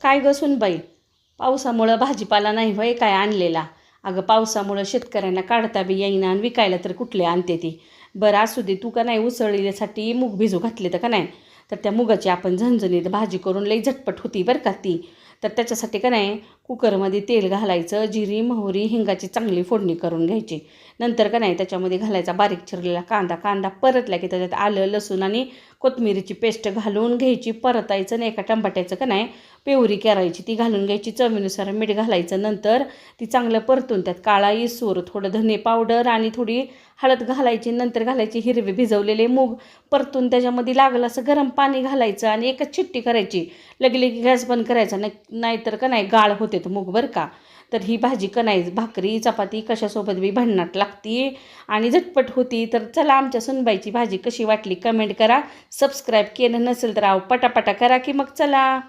काय ग सुनबाई, पावसामुळं भाजीपाला नाही होय काय आणलेला? अगं पावसामुळं शेतकऱ्यांना काढता बी येईना आणि विकायला तर कुठले आणते ती. बरं असू दे, तू का नाही उसळीसाठी मूग भिजू घातले तर का नाही, तर त्या मुगाची आपण झणझणीत भाजी करून लई झटपट होती बरं का ती. तर त्याच्यासाठी का नाही कुकरमध्ये तेल घालायचं, जिरी मोहरी हिंगाची चांगली फोडणी करून घ्यायची. नंतर का नाही त्याच्यामध्ये घालायचा बारीक चिरलेला कांदा परतला की त्याच्यात आलं लसूण आणि कोथिंबीरीची पेस्ट घालून घ्यायची, परतायचं. आणि एका टमाट्याचं का नाही प्युरी करायची, ती घालून घ्यायची, चवीनुसार मीठ घालायचं. नंतर ती चांगलं परतून त्यात काळा इसूर, थोडं धने पावडर आणि थोडी हळद घालायची. नंतर घालायची हिरवे भिजवलेले मूग, परतून त्याच्यामध्ये लागलं असं गरम पाणी घालायचं आणि एकच चिट्टी करायची. लगेच गॅस बंद करायचा, नाहीतर का नाही गाळ होते तर मूग बरं का. तर ही भाजी का नाही भाकरी चपाती कशासोबत बी भन्नाट लागती आणि झटपट होती. तर चला, आमच्या सुनबाईची भाजी कशी वाटली कमेंट करा. सबस्क्राईब केलं नसेल तर पटापटा करा की मग चला.